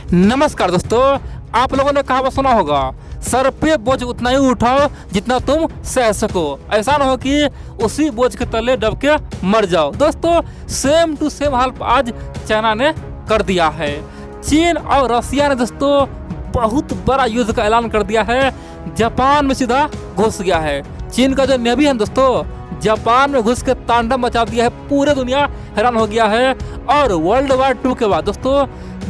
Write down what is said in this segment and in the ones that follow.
नमस्कार दोस्तों, आप लोगों ने कहावत सुना होगा, सर पे बोझ उतना ही उठाओ जितना तुम सह सको। ऐसा ना हो कि उसी बोझ के तले दब के मर जाओ। दोस्तों, सेम टू सेम हाल आज चाइना ने कर दिया है। चीन और रसिया ने दोस्तों बहुत बड़ा युद्ध का ऐलान कर दिया है। जापान में सीधा घुस गया है। चीन का जो नेवी है दोस्तों, जापान में घुस के तांडव मचा दिया है। पूरे दुनिया हैरान हो गया है। और वर्ल्ड वार 2 के बाद दोस्तों,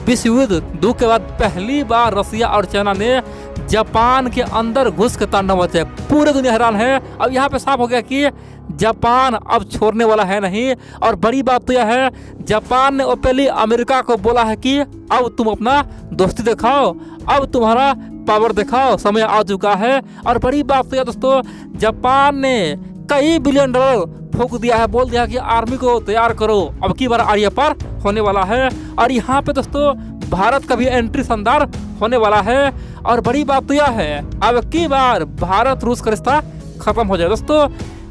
विश्व युद्ध 2 के बाद पहली बार रसिया और चाइना ने जापान के अंदर घुस के तांडव मचाया। पूरे दुनिया हैरान है। अब यहाँ पे साफ हो गया कि जापान अब छोड़ने वाला है नहीं। और बड़ी बात तो यह है, जापान ने ओपनली अमेरिका को बोला है कि अब तुम अपना दोस्ती दिखाओ, अब तुम्हारा पावर दिखाओ, समय आ चुका है। और बड़ी बात तो यह दोस्तों, जापान ने कई बिलियन डॉलर फूंक दिया है, बोल दिया कि आर्मी को तैयार करो, अब की बार आर्य पार होने वाला है। और यहाँ पे दोस्तों भारत का भी एंट्री शानदार होने वाला है। और बड़ी बात तो यह है, अब की बार भारत रूस का रिश्ता खत्म हो जाए। दोस्तों,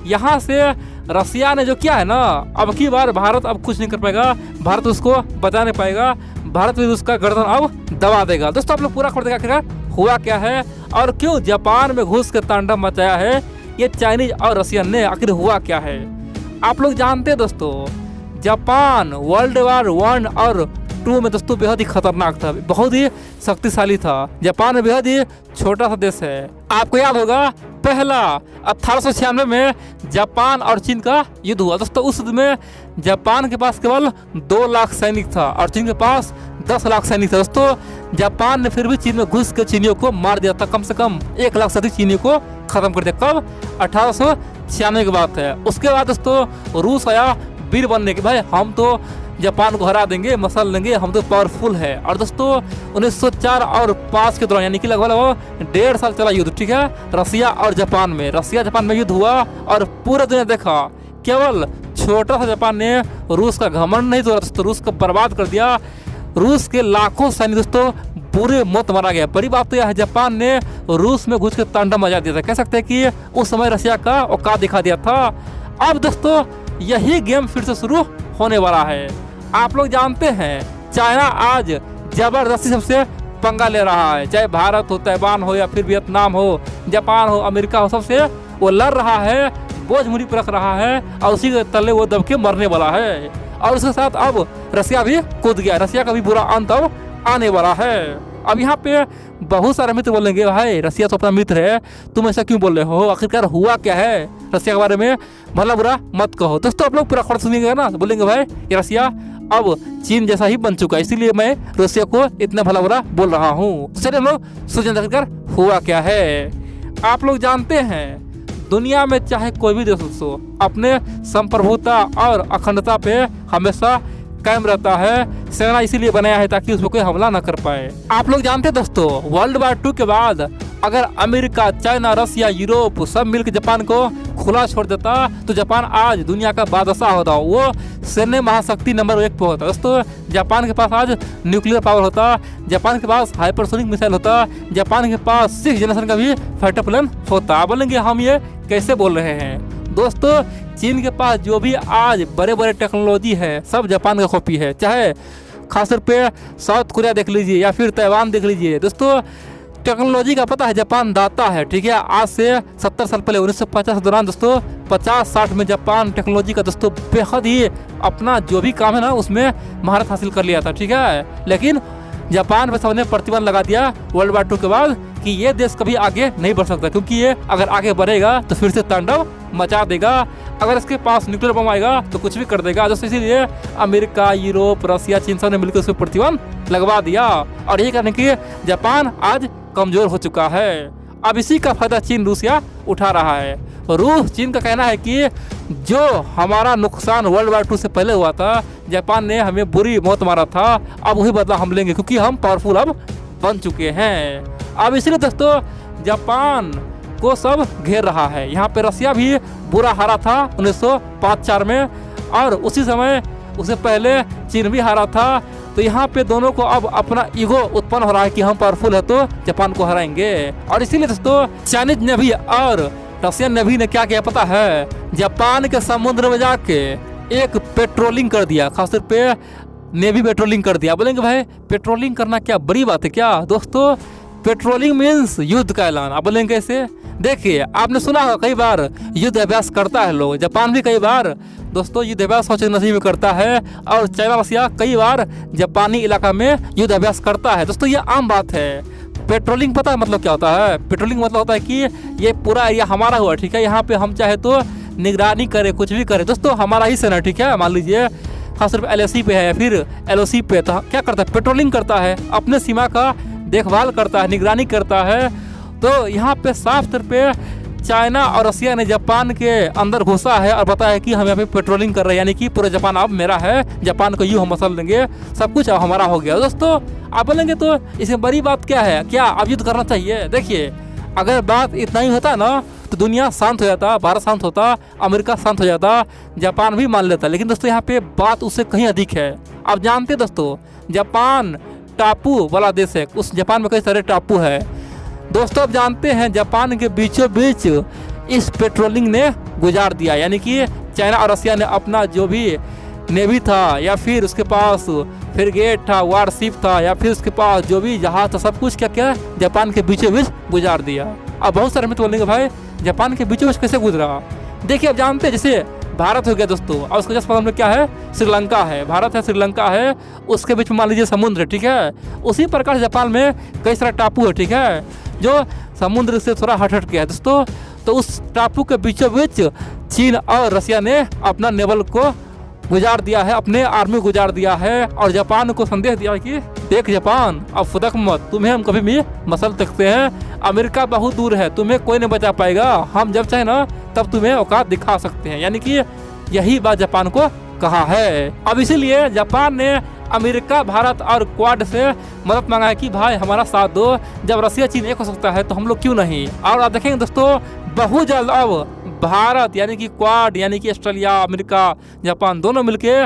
यहाँ से रसिया ने जो किया है ना, अब की बार भारत अब कुछ नहीं कर पाएगा, भारत उसको बचा नहीं पाएगा, भारत भी उसका गर्दन अब दबा देगा। दोस्तों, आप लोग पूरा खबर देखा हुआ क्या है और क्यों जापान में घुस के तांडव मचाया है ये चाइनीज और रसियन ने, आखिर हुआ क्या है आप लोग जानते हैं। दोस्तों, जापान वर्ल्ड वार 1 और 2 में दोस्तों बेहद ही खतरनाक था, बहुत ही शक्तिशाली था। जापान बेहद ही छोटा सा देश है। आपको याद होगा पहला 1896 में जापान और चीन का युद्ध हुआ। दोस्तों, उस युद्ध में जापान के पास केवल 2 लाख सैनिक था और चीन के पास 10 लाख सैनिक था। दोस्तों, जापान ने फिर भी चीन में घुस के चीनियों को मार दिया था। कम से कम 1 लाख से अधिक चीनियों को खत्म कर दिया। कब? 1896 की बात है। उसके बाद दोस्तों रूस आया वीर बनने के, भाई हम तो जापान को हरा देंगे, मसल देंगे, हम तो पावरफुल है। और दोस्तों 1904 और 5 के दौरान, यानी कि लगभग 1.5 साल चला युद्ध, ठीक है, रसिया और जापान में, रसिया जापान में युद्ध हुआ। और पूरे दुनिया देखा, केवल छोटा सा जापान ने रूस का घमंड नहीं तोड़ा दोस्तों, रूस को बर्बाद कर दिया। रूस के लाखों सैनिक दोस्तों बुरे मौत मारा गया। बड़ी बात तो यह है, जापान ने रूस में घुस के तांडव मचा दिया था। कह सकते हैं कि उस समय रसिया का औकात दिखा दिया था। अब दोस्तों यही गेम फिर से शुरू होने वाला है। आप लोग जानते हैं चाइना आज जबरदस्ती सबसे पंगा ले रहा है, चाहे भारत हो, ताइवान हो, या फिर वियतनाम हो, जापान हो, अमेरिका हो, सबसे वो लड़ रहा है, बोझ मुड़ी पर रख रहा है और उसी के तले वो दब के मरने वाला है। और उसके साथ अब रसिया भी कूद गया। रसिया का भी बुरा अंत अब आने वाला है। अब यहाँ पे बहुत सारे मित्र बोलेंगे, भाई रसिया तो अपना मित्र है, तुम ऐसा क्यों बोल रहे हो, आखिरकार हुआ क्या है रसिया के बारे में, भला बुरा मत कहो। दोस्तों, आप लोग पूरा खबर सुनिएगा ना, बोलेंगे भाई ये रसिया अब चीन जैसा ही बन चुका है, इसीलिए मैं रसिया को इतना भला बुरा बोल रहा हूँ। तो चलिए हम लोग सुन आखिरकार हुआ क्या है। आप लोग जानते हैं दुनिया में चाहे कोई भी देश हो, अपने संप्रभुता और अखंडता पे हमेशा कायम रहता है। सेना इसीलिए बनाया है ताकि उस पर कोई हमला न कर पाए। आप लोग जानते हैं दोस्तों, वर्ल्ड वार 2 के बाद अगर अमेरिका, चाइना, रसिया, यूरोप सब मिलकर जापान को खुला छोड़ देता तो जापान आज दुनिया का बादशाह होता, वो सैन्य महाशक्ति नंबर 1 पे होता। दोस्तों, जापान के पास आज न्यूक्लियर पावर होता, जापान के पास हाइपरसोनिक मिसाइल होता, जापान के पास 6th जनरेशन का भी फाइटर प्लेन होता। बोलेंगे हम ये कैसे बोल रहे हैं। दोस्तों, चीन के पास जो भी आज बड़े बड़े टेक्नोलॉजी है सब जापान का कॉपी है। चाहे खासतौर पे साउथ कोरिया देख लीजिए या फिर ताइवान देख लीजिए। दोस्तों, टेक्नोलॉजी का पता है जापान दाता है, ठीक है। आज से 70 साल पहले 1950 के दौरान दोस्तों 50-60 में जापान टेक्नोलॉजी का दोस्तों बेहद ही अपना जो भी काम है ना उसमें महारत हासिल कर लिया था, ठीक है। लेकिन जापान पे सबने प्रतिबंध लगा दिया वर्ल्ड वार 2 के बाद कि ये देश कभी आगे नहीं बढ़ सकता, क्योंकि ये अगर आगे बढ़ेगा तो फिर से तांडव मचा देगा। अगर इसके पास न्यूक्लियर बम आएगा तो कुछ भी कर देगा। दोस्तों, इसीलिए अमेरिका, यूरोप, रसिया, चीन सब ने मिलकर उस पर प्रतिबंध लगवा दिया। और यही कारण कि जापान आज कमजोर हो चुका है। अब इसी का फायदा चीन, रूसिया उठा रहा है। रूस, चीन का कहना है कि जो हमारा नुकसान वर्ल्ड वार 2 से पहले हुआ था, जापान ने हमें बुरी मौत मारा था, अब वही बदला हम लेंगे, क्योंकि हम पावरफुल अब बन चुके हैं। अब इसलिए दोस्तों जापान को सब घेर रहा है। यहाँ पे रसिया भी बुरा हारा था 1905-4 में, और उसी समय उससे पहले चीन भी हारा था। तो यहाँ पे दोनों को अब अपना ईगो उत्पन्न हो रहा है कि हम पावरफुल है तो जापान को हराएंगे। और इसीलिए दोस्तों चाइनीज नेवी और रशियन नेवी ने क्या किया पता है, जापान के समुद्र में जाके एक पेट्रोलिंग कर दिया, खासतौर पे नेवी पेट्रोलिंग कर दिया। बोलेंगे भाई पेट्रोलिंग करना क्या बड़ी बात है क्या? दोस्तों पेट्रोलिंग मीन्स युद्ध का ऐलान। आप बोलेंगे कैसे? देखिए आपने सुना होगा कई बार युद्ध अभ्यास करता है लोग, जापान भी कई बार दोस्तों युद्ध अभ्यास नदी में करता है, और चाइना रसिया कई बार जापानी इलाका में युद्ध अभ्यास करता है। दोस्तों ये आम बात है। पेट्रोलिंग पता है मतलब क्या होता है? पेट्रोलिंग मतलब होता है कि ये पूरा एरिया हमारा हुआ, ठीक है, यहाँ पे हम चाहे तो निगरानी करें, कुछ भी करें। दोस्तों हमारा ही सेना, ठीक है, मान लीजिए खास सिर्फ LAC पे है या फिर LOC पे, तो क्या करता है? पेट्रोलिंग करता है, अपने सीमा का देखभाल करता है, निगरानी करता है। तो यहाँ पे साफ तौर पे चाइना और रसिया ने जापान के अंदर घुसा है और बताया कि हम यहाँ पे पेट्रोलिंग कर रहे हैं, यानी कि पूरा जापान अब मेरा है, जापान को यूँ हम मसल देंगे, सब कुछ अब हमारा हो गया। दोस्तों आप बोलेंगे तो इसमें बड़ी बात क्या है? क्या अब युद्ध करना चाहिए? देखिए अगर बात इतना ही होता ना तो दुनिया शांत हो जाता, भारत शांत होता, अमेरिका शांत हो जाता, जापान भी मान लेता। लेकिन दोस्तों यहाँ पे बात उससे कहीं अधिक है। आप जानते हैं दोस्तों जापान टापू वाला देश है, उस जापान में कई सारे टापू है। दोस्तों आप जानते हैं जापान के बीचों बीच इस पेट्रोलिंग ने गुजार दिया, यानी कि चाइना और रसिया ने अपना जो भी नेवी था या फिर उसके पास फ्रिगेट था, वारशिप था, या फिर उसके पास जो भी जहाज था, सब कुछ क्या क्या जापान के बीचों बीच गुजार दिया। अब बहुत सारे मित्र बोलेंगे भाई जापान के बीचों बीच कैसे गुजरा? देखिए आप जानते हैं जैसे भारत हो गया दोस्तों, और उसके जस्ट बगल में क्या है? श्रीलंका है। भारत है, श्रीलंका है, उसके बीच में मान लीजिए समुद्र, ठीक है। उसी प्रकार जापान में कई सारे टापू है, ठीक है, जो समुद्र से थोड़ा हट के है दोस्तों। तो उस टापू के बीचों बीच चीन और रसिया ने अपना नेवल को गुजार दिया है, अपने आर्मी गुजार दिया है, और जापान को संदेश दिया कि देख जापान अब फुदक मत, तुम्हें हम कभी भी मसल सकते हैं, अमेरिका बहुत दूर है, तुम्हें कोई नहीं बचा पाएगा, हम जब चाहे ना तब तुम्हें औकात दिखा सकते हैं। यानी कि यही बात जापान को कहा है। अब इसीलिए जापान ने अमेरिका, भारत और क्वाड से मदद मांगा है कि भाई हमारा साथ दो, जब रसिया चीन एक हो सकता है तो हम लोग क्यों नहीं। और आप देखेंगे दोस्तों बहुत जल्द अब भारत यानी कि क्वाड यानी कि ऑस्ट्रेलिया, अमेरिका, जापान दोनों मिलके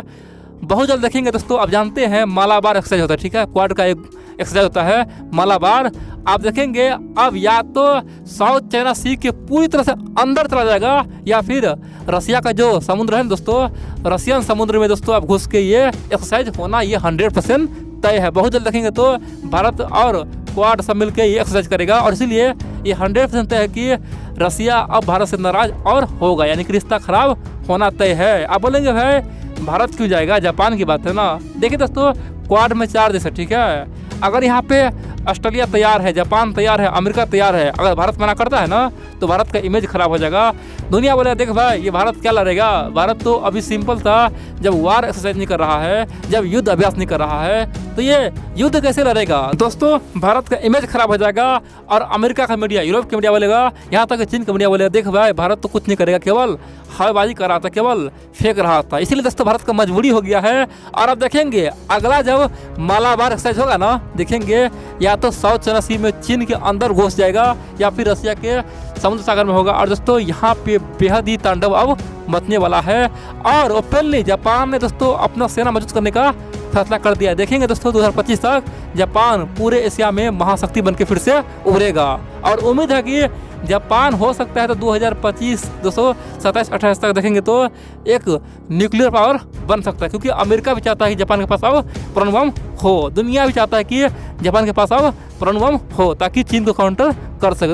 बहुत जल्द देखेंगे दोस्तों। आप जानते हैं मालाबार एक्सरसाइज होता है, ठीक है, क्वाड का एक एक्सरसाइज होता है मालाबार। आप देखेंगे अब या तो साउथ चाइना सी के पूरी तरह से अंदर चला जाएगा, या फिर रसिया का जो समुद्र है दोस्तों, रसियन समुद्र में दोस्तों अब घुस के ये एक्सरसाइज होना ये 100% तय है। बहुत जल्द देखेंगे तो भारत और क्वाड सब मिलकर ये एक्सरसाइज करेगा, और इसीलिए ये 100% तय है कि रसिया अब भारत से नाराज और होगा, यानी कि रिश्ता खराब होना तय है। आप बोलेंगे भाई भारत क्यों जाएगा, जापान की बात है ना। देखिए दोस्तों क्वाड में 4 देश है, ठीक है। अगर यहाँ पे ऑस्ट्रेलिया तैयार है, जापान तैयार है, अमेरिका तैयार है, अगर भारत मना करता है ना तो भारत का इमेज खराब हो जाएगा। दुनिया बोले देख भाई ये भारत क्या लड़ेगा, भारत तो अभी सिंपल था, जब वार एक्सरसाइज नहीं कर रहा है, जब युद्ध अभ्यास नहीं कर रहा है, तो ये युद्ध कैसे लड़ेगा। दोस्तों भारत का इमेज खराब हो जाएगा, और अमेरिका का मीडिया, यूरोप का मीडिया बोलेगा, यहाँ तक चीन का मीडिया बोलेगा देख भाई भारत तो कुछ नहीं करेगा, केवल हवाबाजी कर रहा था, केवल फेंक रहा था। इसीलिए दोस्तों भारत का मजबूरी हो गया है। और अब देखेंगे अगला जब मालाबार एक्सरसाइज होगा ना, देखेंगे या तो साउथ चाइना सी में चीन के अंदर घुस जाएगा, या फिर रसिया के समुद्र सागर में होगा। और दोस्तों यहाँ पे बेहद ही तांडव अब मचने वाला है, और ओपनली जापान ने दोस्तों अपना सेना मजबूत करने का फैसला कर दिया। देखेंगे दोस्तों 2025 तक जापान पूरे एशिया में महाशक्ति बनकर फिर से उभरेगा, और उम्मीद है कि जापान हो सकता है तो 2025 227-28 तक देखेंगे तो एक न्यूक्लियर पावर बन सकता है, क्योंकि अमेरिका भी चाहता है कि जापान के पास अब परमाणु बम हो, दुनिया भी चाहता है कि जापान के पास अब परमाणु बम हो, ताकि चीन को काउंटर कर सके।